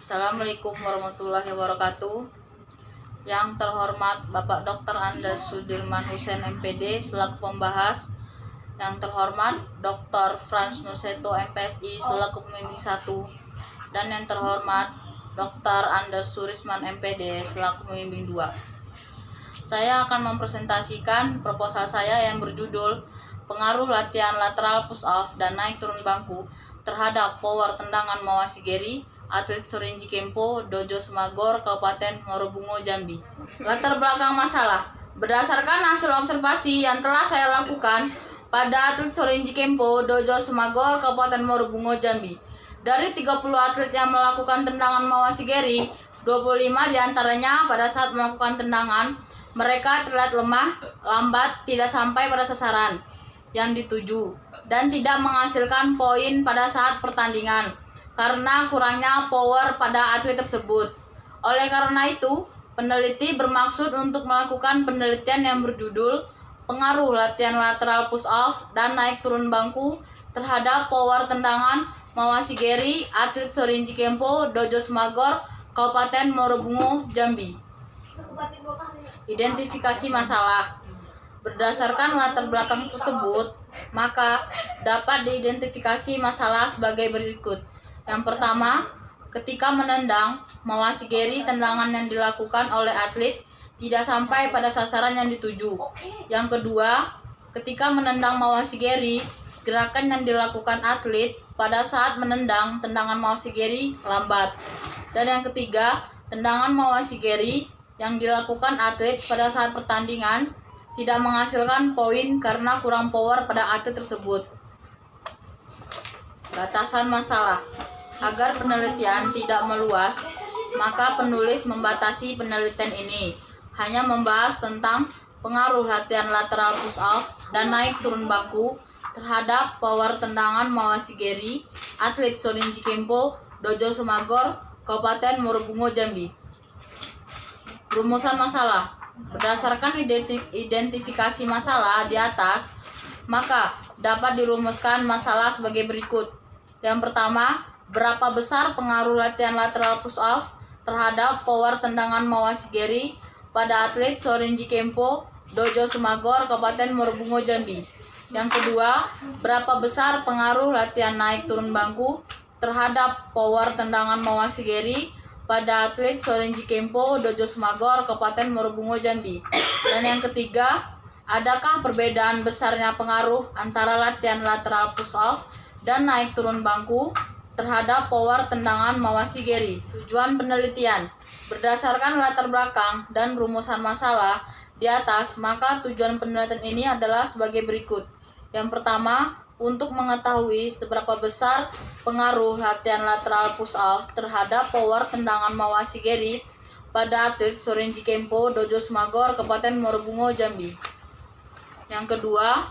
Assalamualaikum warahmatullahi wabarakatuh. Yang terhormat Bapak Dr. Andes Sudirman Hussein MPD selaku pembahas. Yang terhormat Dr. Franz Nuseto MPSI selaku pembimbing 1. Dan yang terhormat Dr. Andes Surisman MPD selaku pembimbing 2. Saya akan mempresentasikan proposal saya yang berjudul Pengaruh latihan lateral push off dan naik turun bangku terhadap power tendangan Mawasigeri atlet Sorinji Kempo, Dojo Semagor, Kabupaten Morobungo, Jambi. Latar belakang masalah. Berdasarkan hasil observasi yang telah saya lakukan pada atlet Sorinji Kempo, Dojo Semagor, Kabupaten Morobungo, Jambi. Dari 30 atlet yang melakukan tendangan Mawasigeri, 25 diantaranya pada saat melakukan tendangan, mereka terlihat lemah, lambat, tidak sampai pada sasaran yang dituju, dan tidak menghasilkan poin pada saat pertandingan karena kurangnya power pada atlet tersebut. Oleh karena itu, peneliti bermaksud untuk melakukan penelitian yang berjudul Pengaruh latihan lateral push off dan naik turun bangku terhadap power tendangan Mawasigeri atlet Sorinji Kempo, Dojo Semagor, Kabupaten Morobungo, Jambi. Identifikasi masalah. Berdasarkan latar belakang tersebut, maka dapat diidentifikasi masalah sebagai berikut. Yang pertama, ketika menendang Mawasigeri, tendangan yang dilakukan oleh atlet tidak sampai pada sasaran yang dituju. Yang kedua, ketika menendang Mawasigeri, gerakan yang dilakukan atlet pada saat menendang tendangan Mawasigeri lambat. Dan yang ketiga, tendangan Mawasigeri yang dilakukan atlet pada saat pertandingan tidak menghasilkan poin karena kurang power pada atlet tersebut. Batasan masalah. Agar penelitian tidak meluas, maka penulis membatasi penelitian ini hanya membahas tentang pengaruh latihan lateral push off dan naik turun bangku terhadap power tendangan Mawasigeri atlet Sorinji Kempo, Dojo Semagor, Kabupaten Morobungo, Jambi. Rumusan masalah. Berdasarkan identifikasi masalah di atas, maka dapat dirumuskan masalah sebagai berikut. Yang pertama, berapa besar pengaruh latihan lateral push off terhadap power tendangan Mawasigeri pada atlet Sorinji Kempo, Dojo Semagor, Kabupaten Morobungo, Jambi. Yang kedua, berapa besar pengaruh latihan naik turun bangku terhadap power tendangan Mawasigeri pada atlet Sorinji Kempo, Dojo Semagor, Kabupaten Morobungo, Jambi. Dan yang ketiga, adakah perbedaan besarnya pengaruh antara latihan lateral push off dan naik turun bangku terhadap power tendangan Mawasigeri? Tujuan penelitian. Berdasarkan latar belakang dan rumusan masalah di atas, maka tujuan penelitian ini adalah sebagai berikut. Yang pertama, untuk mengetahui seberapa besar pengaruh latihan lateral push off terhadap power tendangan Mawasigeri pada atlet Sorinji Kempo, Dojo Semagor, Kabupaten Morobungo, Jambi. Yang kedua,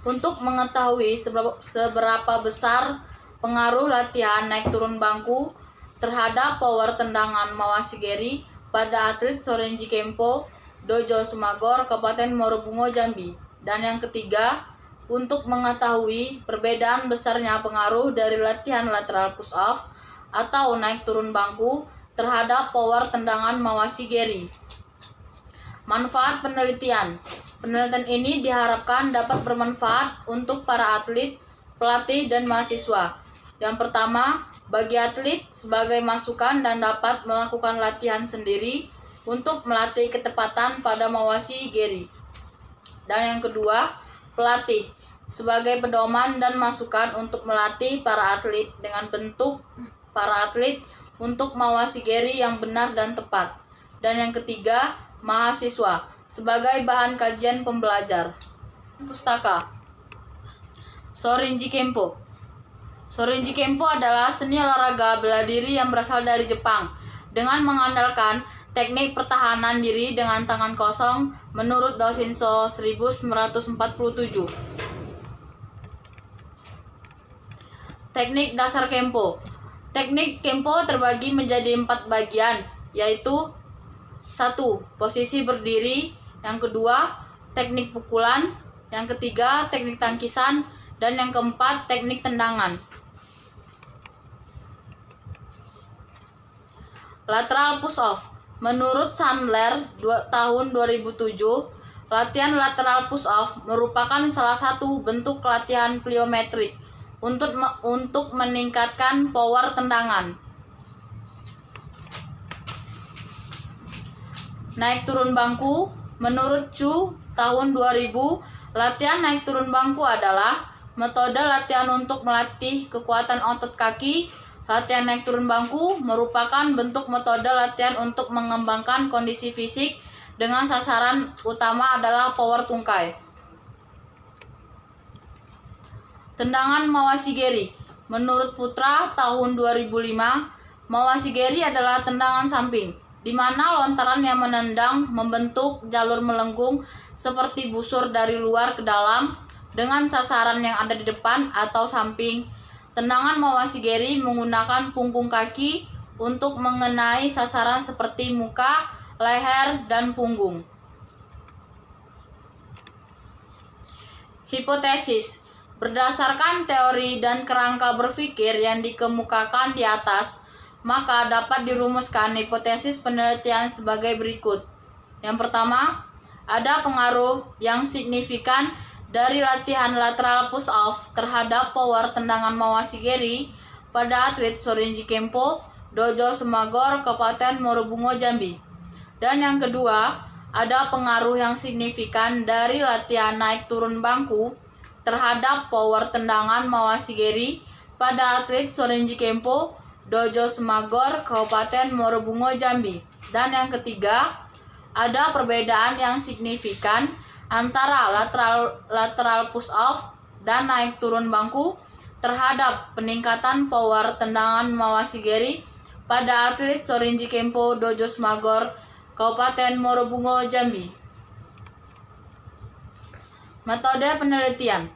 untuk mengetahui seberapa besar pengaruh latihan naik turun bangku terhadap power tendangan Mawasigeri pada atlet Sorinji Kempo, Dojo Semagor, Kabupaten Morobungo, Jambi. Dan yang ketiga, untuk mengetahui perbedaan besarnya pengaruh dari latihan lateral push off atau naik turun bangku terhadap power tendangan Mawasigeri. Manfaat penelitian. Penelitian ini diharapkan dapat bermanfaat untuk para atlet, pelatih, dan mahasiswa. Yang pertama, bagi atlet sebagai masukan dan dapat melakukan latihan sendiri untuk melatih ketepatan pada Mawasigeri. Dan yang kedua, pelatih sebagai pedoman dan masukan untuk melatih para atlet dengan bentuk para atlet untuk Mawasigeri yang benar dan tepat. Dan yang ketiga, mahasiswa sebagai bahan kajian pembelajar. Pustaka. Sorinji Kempo. Sorinji Kempo adalah seni olahraga bela diri yang berasal dari Jepang dengan mengandalkan teknik pertahanan diri dengan tangan kosong menurut Doshinso 1947. Teknik dasar Kempo. Teknik Kempo terbagi menjadi 4 bagian, yaitu 1. Posisi berdiri. Yang kedua, teknik pukulan. Yang ketiga, teknik tangkisan. Dan yang keempat, teknik tendangan. Lateral push-off. Menurut Sandler tahun 2007, latihan lateral push-off merupakan salah satu bentuk latihan pliometrik untuk meningkatkan power tendangan. Naik turun bangku. Menurut Chu tahun 2000, latihan naik turun bangku adalah metode latihan untuk melatih kekuatan otot kaki. Latihan naik turun bangku merupakan bentuk metode latihan untuk mengembangkan kondisi fisik dengan sasaran utama adalah power tungkai. Tendangan Mawashigeri. Menurut Putra tahun 2005, Mawashigeri adalah tendangan samping, di mana lontaran yang menendang membentuk jalur melengkung seperti busur dari luar ke dalam dengan sasaran yang ada di depan atau samping. Tendangan Mawashigeri menggunakan punggung kaki untuk mengenai sasaran seperti muka, leher, dan punggung. Hipotesis. Berdasarkan teori dan kerangka berpikir yang dikemukakan di atas, maka dapat dirumuskan hipotesis penelitian sebagai berikut. Yang pertama, ada pengaruh yang signifikan dari latihan lateral push-off terhadap power tendangan Mawashigeri pada atlet Shorinji Kempo, Dojo Semagor, Kabupaten Morobungo, Jambi. Dan yang kedua, ada pengaruh yang signifikan dari latihan naik turun bangku terhadap power tendangan Mawashigeri pada atlet Shorinji Kempo, Dojo Semagor, Kabupaten Morobungo, Jambi. Dan yang ketiga, ada perbedaan yang signifikan antara lateral push-off dan naik turun bangku terhadap peningkatan power tendangan Mawashigeri pada atlet Shorinji Kempo, Dojo Semagor, Kabupaten Morobungo, Jambi. Metode penelitian.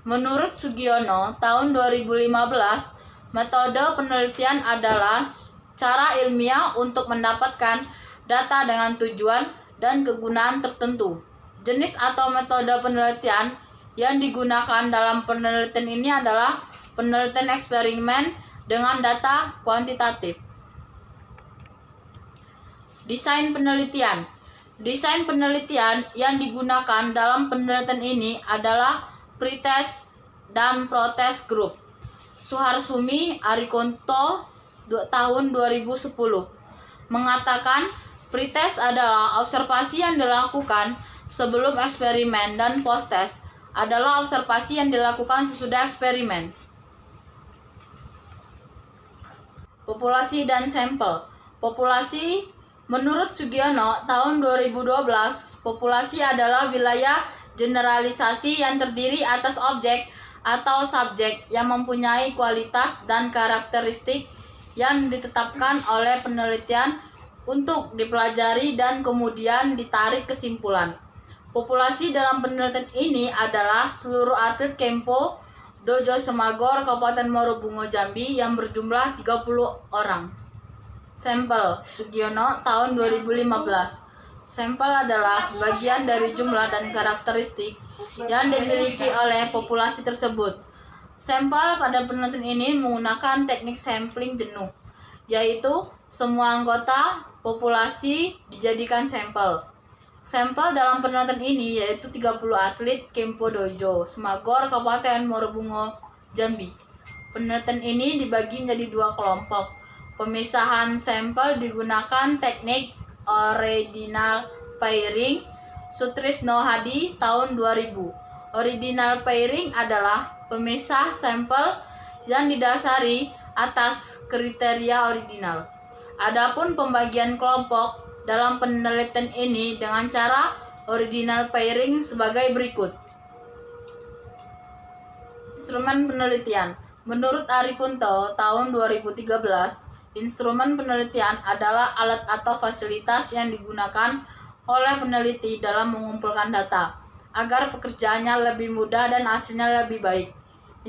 Menurut Sugiono tahun 2015, metode penelitian adalah cara ilmiah untuk mendapatkan data dengan tujuan dan kegunaan tertentu. Jenis atau metode penelitian yang digunakan dalam penelitian ini adalah penelitian eksperimen dengan data kuantitatif. Desain penelitian. Desain penelitian yang digunakan dalam penelitian ini adalah pretest dan protest group. Suharsumi Arikonto tahun 2010 mengatakan pretest adalah observasi yang dilakukan sebelum eksperimen dan post-test adalah observasi yang dilakukan sesudah eksperimen. Populasi dan sampel. Populasi. Menurut Sugiono tahun 2012, populasi adalah wilayah generalisasi yang terdiri atas objek atau subjek yang mempunyai kualitas dan karakteristik yang ditetapkan oleh penelitian untuk dipelajari dan kemudian ditarik kesimpulan. Populasi dalam penelitian ini adalah seluruh atlet Kempo, Dojo Semagor, Kabupaten Morobungo, Jambi yang berjumlah 30 orang. Sampel. Sugiono tahun 2015. Sampel adalah bagian dari jumlah dan karakteristik yang dimiliki oleh populasi tersebut. Sampel pada penelitian ini menggunakan teknik sampling jenuh, yaitu semua anggota populasi dijadikan sampel. Sampel dalam penelitian ini yaitu 30 atlet Kempo Dojo Semagor, Kabupaten Morobungo, Jambi. Penelitian ini dibagi menjadi dua kelompok. Pemisahan sampel digunakan teknik ordinal pairing. Sutrisno Hadi tahun 2000. Ordinal pairing adalah pemisah sampel yang didasari atas kriteria ordinal. Adapun pembagian kelompok dalam penelitian ini dengan cara ordinal pairing sebagai berikut. Instrumen penelitian. Menurut Arikunto tahun 2013, instrumen penelitian adalah alat atau fasilitas yang digunakan oleh peneliti dalam mengumpulkan data agar pekerjaannya lebih mudah dan hasilnya lebih baik.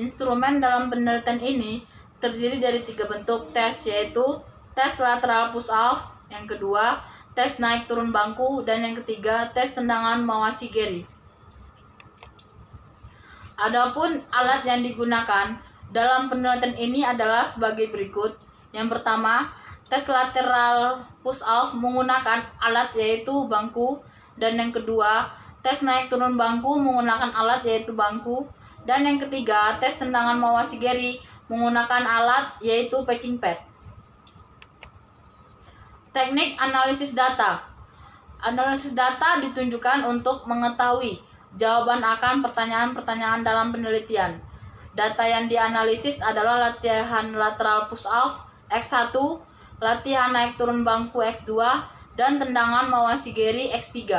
Instrumen dalam penelitian ini terdiri dari 3 bentuk tes, yaitu tes lateral push-off, yang kedua tes naik turun bangku, dan yang ketiga tes tendangan Mawashigeri. Adapun alat yang digunakan dalam penelitian ini adalah sebagai berikut. Yang pertama, tes lateral push off menggunakan alat yaitu bangku, dan yang kedua tes naik turun bangku menggunakan alat yaitu bangku, dan yang ketiga tes tendangan mawashigeri menggunakan alat yaitu pitching pad. Teknik analisis data. Analisis data ditunjukkan untuk mengetahui jawaban akan pertanyaan-pertanyaan dalam penelitian. Data yang dianalisis adalah latihan lateral push off X1, latihan naik turun bangku X2, dan tendangan mawashigeri X3.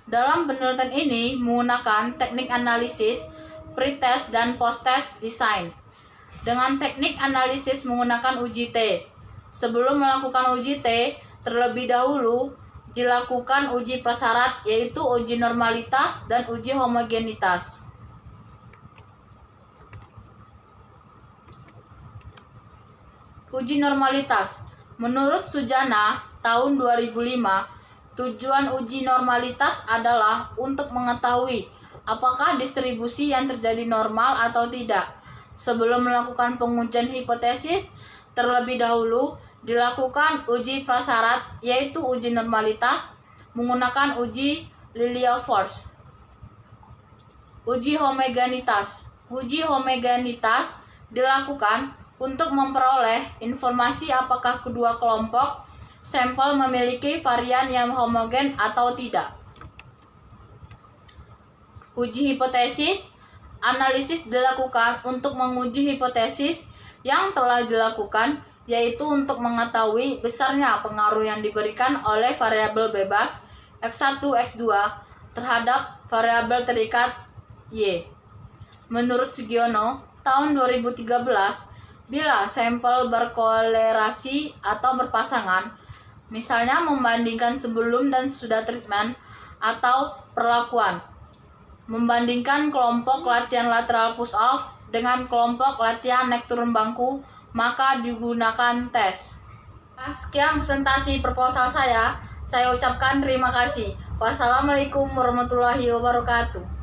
Dalam penelitian ini menggunakan teknik analisis pre-test dan post-test design. Dengan teknik analisis menggunakan uji T. Sebelum melakukan uji T, terlebih dahulu dilakukan uji prasyarat yaitu uji normalitas dan uji homogenitas. Uji normalitas. Menurut Sujana tahun 2005, tujuan uji normalitas adalah untuk mengetahui apakah distribusi yang terjadi normal atau tidak. Sebelum melakukan pengujian hipotesis, terlebih dahulu dilakukan uji prasyarat yaitu uji normalitas menggunakan uji Lilliefors. Uji homogenitas. Uji homogenitas dilakukan untuk memperoleh informasi apakah kedua kelompok sampel memiliki varian yang homogen atau tidak. Uji hipotesis. Analisis dilakukan untuk menguji hipotesis yang telah dilakukan, yaitu untuk mengetahui besarnya pengaruh yang diberikan oleh variabel bebas X1, X2 terhadap variabel terikat Y. Menurut Sugiono, tahun 2013, bila sampel berkolerasi atau berpasangan, misalnya membandingkan sebelum dan sesudah treatment atau perlakuan, membandingkan kelompok latihan lateral push off dengan kelompok latihan naik turun bangku, maka digunakan tes. Sekian presentasi proposal saya ucapkan terima kasih. Wassalamualaikum warahmatullahi wabarakatuh.